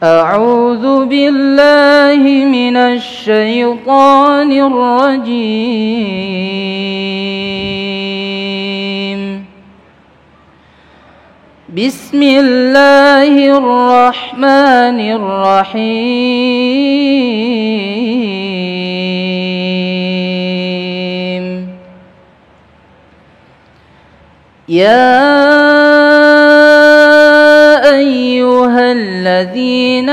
أعوذ بالله من الشيطان الرجيم بسم الله الرحمن الرحيم يا أيها الذين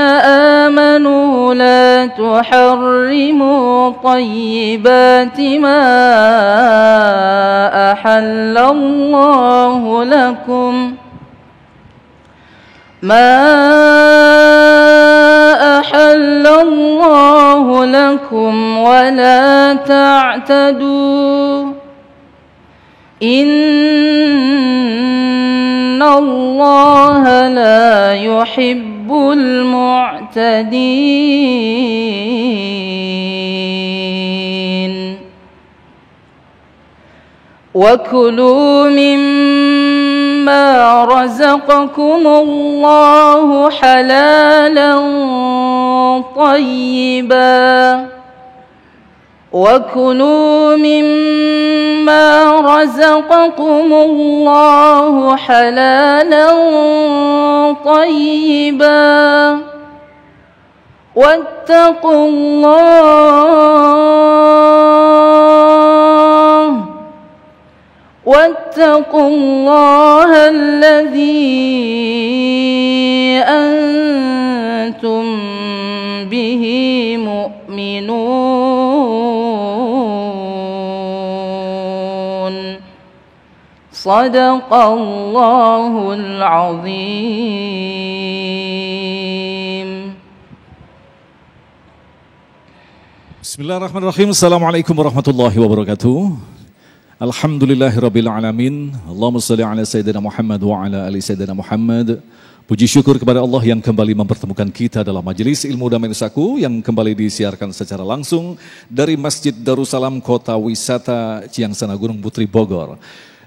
آمنوا لا تحرموا طيبات ما أحل الله لكم ولا تعتدوا إن الله لا يحب المعتدين وكلوا مما رزقكم الله حلالا طيبا وكلوا مما رزقكم الله حلالا طيبا واتقوا الله الذي أنتم به مؤمنون صدق الله العظيم. Bismillahirrahmanirrahim. Assalamualaikum warahmatullahi wabarakatuh. Alhamdulillahirabbil alamin. Allahumma shalli ala sayyidina Muhammad wa ala ali sayyidina Muhammad. Puji syukur kepada Allah yang kembali mempertemukan kita dalam majelis ilmu damai nusaku yang kembali disiarkan secara langsung dari Masjid Darussalam Kota Wisata Ciangsana Gunung Putri Bogor.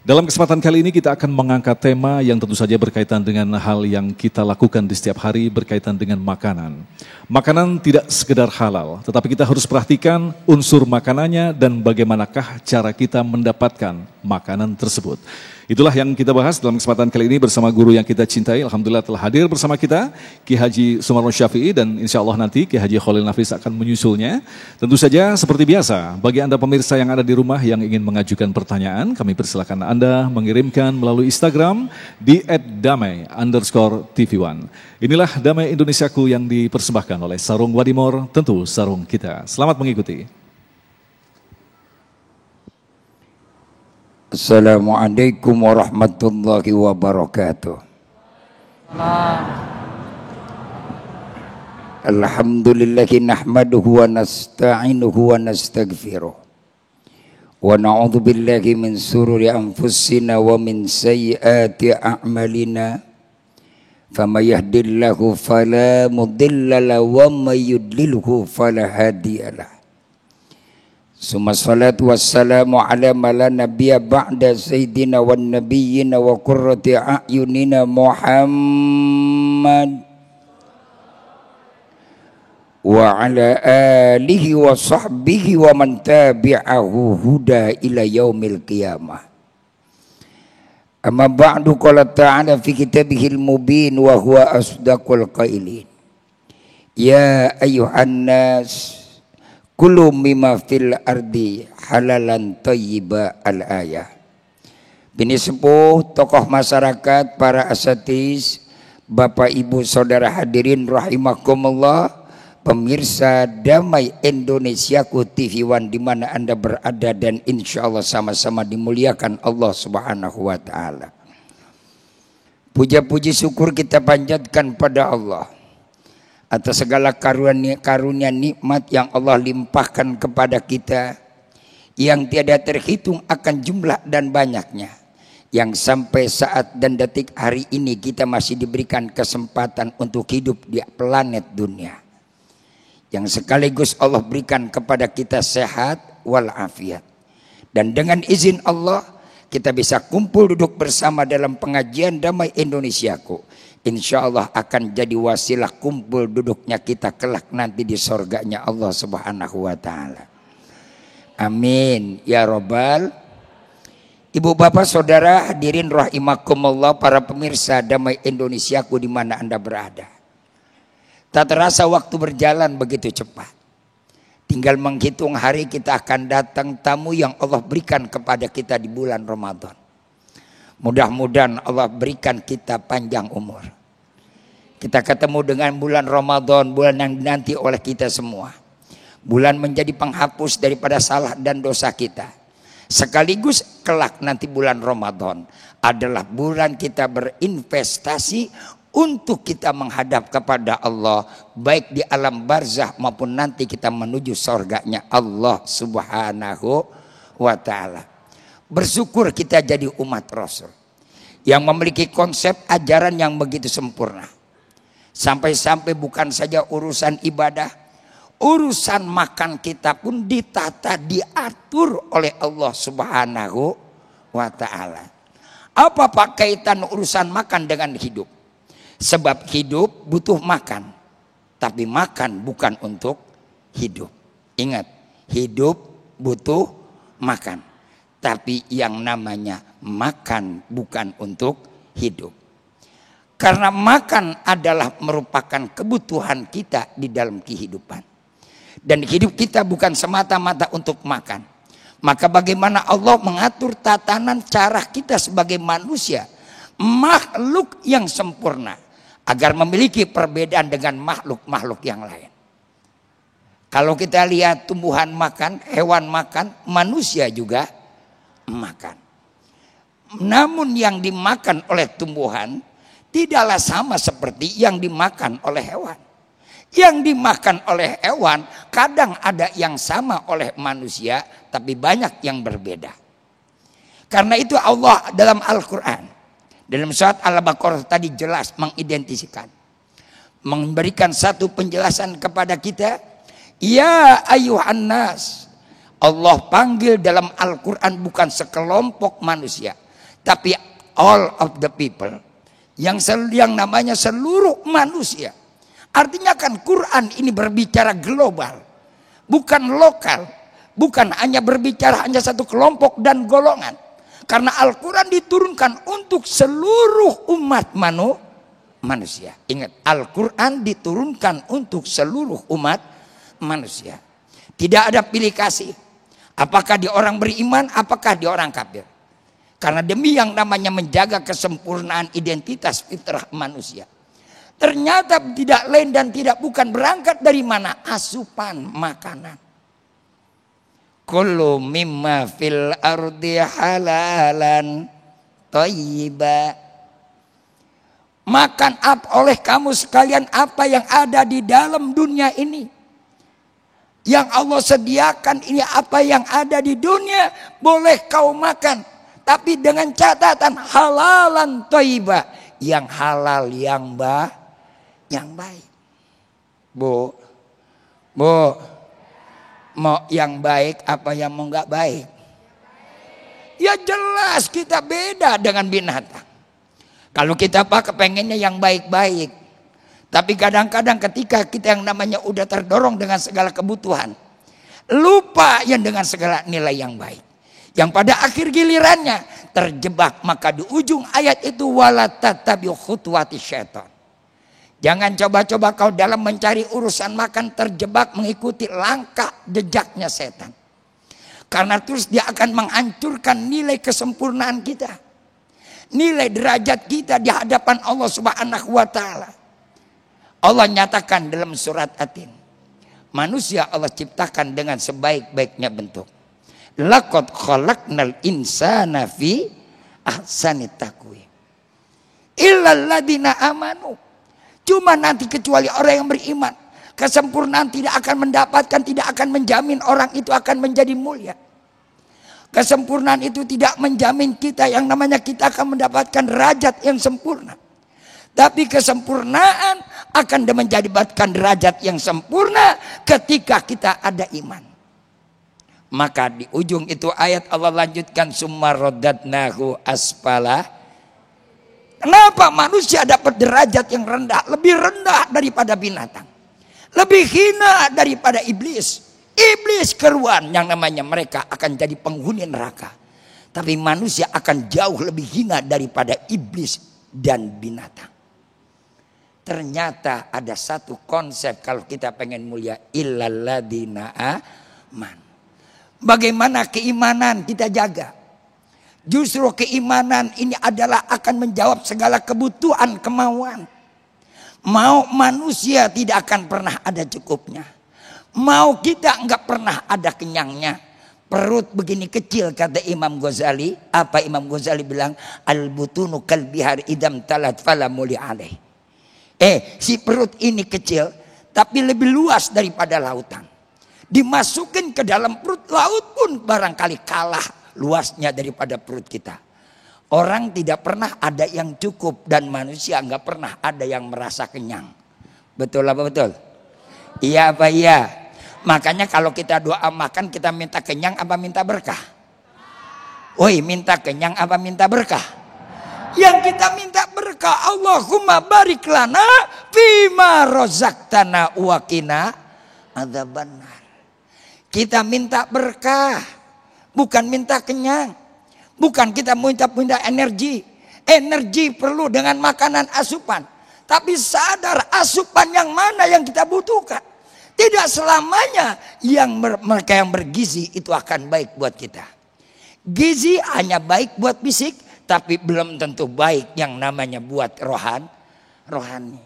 Dalam kesempatan kali ini kita akan mengangkat tema yang tentu saja berkaitan dengan hal yang kita lakukan di setiap hari berkaitan dengan makanan. Makanan tidak sekedar halal, tetapi kita harus perhatikan unsur makanannya dan bagaimanakah cara kita mendapatkan makanan tersebut. Itulah yang kita bahas dalam kesempatan kali ini bersama guru yang kita cintai. Alhamdulillah telah hadir bersama kita Ki Haji Sumarno Syafi'i dan insya Allah nanti Ki Haji Khalil Nafis akan menyusulnya. Tentu saja seperti biasa, bagi Anda pemirsa yang ada di rumah yang ingin mengajukan pertanyaan, kami persilakan Anda mengirimkan melalui Instagram di @damai_tv1. Inilah Damai Indonesiaku yang dipersembahkan oleh Sarung Wadimor, tentu sarung kita. Selamat mengikuti. Assalamualaikum warahmatullahi wabarakatuh. Alhamdulillahi nahmaduhu wa nasta'inuhu wa nastaghfiruh. Wa na'udzu billahi min sururi anfusina wa min sayyiati a'malina. Faman yahdihillahu fala mudilla lahu wa may yudlilhu fala hadiyalah. Summa salatu wassalamu ala mala nabiyya ba'da sayyidina wan nabiyyina wa qurrati a'yunina Muhammad wa ala alihi wa sahbihi wa man tabi'ahu huda ila yaumil qiyamah. Amma ba'du, qala ta'ala fi kitabihil mubin wa huwa asdaqul qailin. Ya ayyuhan nas kulu mimma fil ardi halalan thayyiba al-ayah. Bini sepuh, tokoh masyarakat, para asatiz, Bapak Ibu Saudara hadirin rahimakumullah, pemirsa Damai Indonesiaku TV One di mana Anda berada dan insya Allah sama-sama dimuliakan Allah Subhanahu wa taala. Puja-puji syukur kita panjatkan pada Allah atas segala karunia nikmat yang Allah limpahkan kepada kita yang tiada terhitung akan jumlah dan banyaknya, yang sampai saat dan detik hari ini kita masih diberikan kesempatan untuk hidup di planet dunia, yang sekaligus Allah berikan kepada kita sehat walafiat, dan dengan izin Allah kita bisa kumpul duduk bersama dalam pengajian Damai Indonesiaku insya Allah akan jadi wasilah kumpul duduknya kita kelak nanti di surganya Allah Subhanahu wa ta'ala. Amin ya robbal. Ibu bapak saudara hadirin rahimakumullah, para pemirsa Damai Indonesiaku di mana Anda berada. Tak terasa waktu berjalan begitu cepat. Tinggal menghitung hari kita akan datang tamu yang Allah berikan kepada kita di bulan Ramadan. Mudah-mudahan Allah berikan kita panjang umur. Kita ketemu dengan bulan Ramadan, bulan yang dinanti oleh kita semua. Bulan menjadi penghapus daripada salah dan dosa kita. Sekaligus kelak nanti bulan Ramadan adalah bulan kita berinvestasi untuk kita menghadap kepada Allah, baik di alam barzah maupun nanti kita menuju surganya Allah Subhanahu wa ta'ala. Bersyukur kita jadi umat Rasul yang memiliki konsep ajaran yang begitu sempurna. Sampai-sampai bukan saja urusan ibadah, urusan makan kita pun ditata, diatur oleh Allah Subhanahu wa ta'ala. Apa kaitan urusan makan dengan hidup? Sebab hidup butuh makan, tapi makan bukan untuk hidup. Ingat, hidup butuh makan, tapi yang namanya makan bukan untuk hidup. Karena makan adalah merupakan kebutuhan kita di dalam kehidupan. Dan hidup kita bukan semata-mata untuk makan. Maka bagaimana Allah mengatur tatanan cara kita sebagai manusia, makhluk yang sempurna, agar memiliki perbedaan dengan makhluk-makhluk yang lain. Kalau kita lihat tumbuhan makan, hewan makan, manusia juga makan. Namun yang dimakan oleh tumbuhan tidaklah sama seperti yang dimakan oleh hewan. Yang dimakan oleh hewan kadang ada yang sama oleh manusia, tapi banyak yang berbeda. Karena itu Allah dalam Al-Quran, dalam surat Al-Baqarah tadi jelas mengidentikan, memberikan satu penjelasan kepada kita. Ya ayuhan nas, Allah panggil dalam Al-Quran bukan sekelompok manusia, tapi all of the people, yang namanya seluruh manusia. Artinya kan Quran ini berbicara global, bukan lokal, bukan hanya berbicara hanya satu kelompok dan golongan. Karena Al-Quran diturunkan untuk seluruh umat manusia. Ingat, Al-Quran diturunkan untuk seluruh umat manusia. Tidak ada pilih kasih. Apakah dia orang beriman, apakah dia orang kafir. Karena demi yang namanya menjaga kesempurnaan identitas fitrah manusia. Ternyata tidak lain dan tidak bukan berangkat dari mana? Asupan makanan. Kullu mimma fil ardi halalan thayyiba. Makan oleh kamu sekalian apa yang ada di dalam dunia ini. Yang Allah sediakan ini, apa yang ada di dunia boleh kau makan. Tapi dengan catatan halalan thayyiba. Yang halal, yang baik. Bu, mau yang baik apa yang mau nggak baik? Ya jelas kita beda dengan binatang. Kalau kita kepengennya yang baik-baik, tapi kadang-kadang ketika kita yang namanya udah terdorong dengan segala kebutuhan, lupa yang dengan segala nilai yang baik, yang pada akhir gilirannya terjebak. Maka di ujung ayat itu wala tattabi'u khutuwati syaitan. Jangan coba-coba kau dalam mencari urusan makan terjebak mengikuti langkah jejaknya setan. Karena terus dia akan menghancurkan nilai kesempurnaan kita. Nilai derajat kita di hadapan Allah Subhanahu wa ta'ala. Allah nyatakan dalam surat At-Tin. Manusia Allah ciptakan dengan sebaik-baiknya bentuk. Laqad khalaqnal insana fi ahsani taqwim. Illal ladina amanu. Cuma nanti kecuali orang yang beriman. Kesempurnaan tidak akan mendapatkan, tidak akan menjamin orang itu akan menjadi mulia. Kesempurnaan itu tidak menjamin kita yang namanya kita akan mendapatkan derajat yang sempurna. Tapi kesempurnaan akan menjadikan derajat yang sempurna ketika kita ada iman. Maka di ujung itu ayat Allah lanjutkan summa radadnahu asfala Kenapa manusia dapat derajat yang rendah, lebih rendah daripada binatang, lebih hina daripada iblis? Iblis keruan yang namanya mereka akan jadi penghuni neraka, tapi manusia akan jauh lebih hina daripada iblis dan binatang. Ternyata ada satu konsep kalau kita pengen mulia, illal ladzina aman. Bagaimana keimanan kita jaga? Justru keimanan ini adalah akan menjawab segala kebutuhan, kemauan. Mau manusia tidak akan pernah ada cukupnya. Mau kita enggak pernah ada kenyangnya. Perut begini kecil kata Imam Ghazali. Apa Imam Ghazali bilang? Al-butunu kalbihar idam talat fala muli alaih. Si perut ini kecil tapi lebih luas daripada lautan. Dimasukin ke dalam perut laut pun barangkali kalah luasnya daripada perut kita. Orang tidak pernah ada yang cukup dan manusia nggak pernah ada yang merasa kenyang. Betul apa betul? Iya apa iya? Makanya kalau kita doa makan kita minta kenyang apa minta berkah? Woi, minta kenyang apa minta berkah? Yang kita minta berkah. Allahumma barik lana fima rozaqtana wa qina adzabannar. Kita minta berkah, bukan minta kenyang. Bukan kita minta energi. Energi perlu dengan makanan asupan. Tapi sadar asupan yang mana yang kita butuhkan. Tidak selamanya mereka yang bergizi itu akan baik buat kita. Gizi hanya baik buat fisik, tapi belum tentu baik yang namanya buat rohani.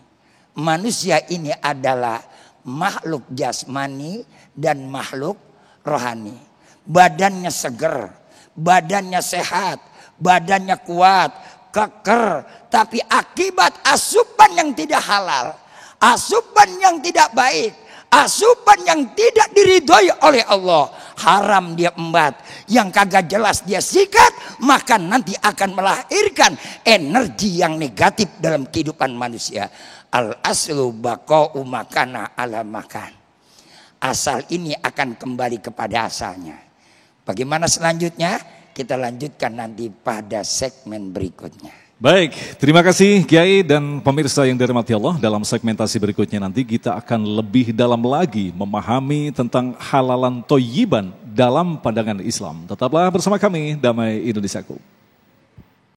Manusia ini adalah makhluk jasmani dan makhluk rohani. Badannya seger, badannya sehat, badannya kuat, keker. Tapi akibat asupan yang tidak halal, asupan yang tidak baik, asupan yang tidak diridhoi oleh Allah, haram dia embat, yang kagak jelas dia sikat, maka nanti akan melahirkan energi yang negatif dalam kehidupan manusia. Al-aslu baqa'u makana ala makan. Asal ini akan kembali kepada asalnya. Bagaimana selanjutnya? Kita lanjutkan nanti pada segmen berikutnya. Baik, terima kasih Kiai dan pemirsa yang dirahmati Allah. Dalam segmentasi berikutnya nanti kita akan lebih dalam lagi memahami tentang halalan thayyiban dalam pandangan Islam. Tetaplah bersama kami, Damai Indonesiaku.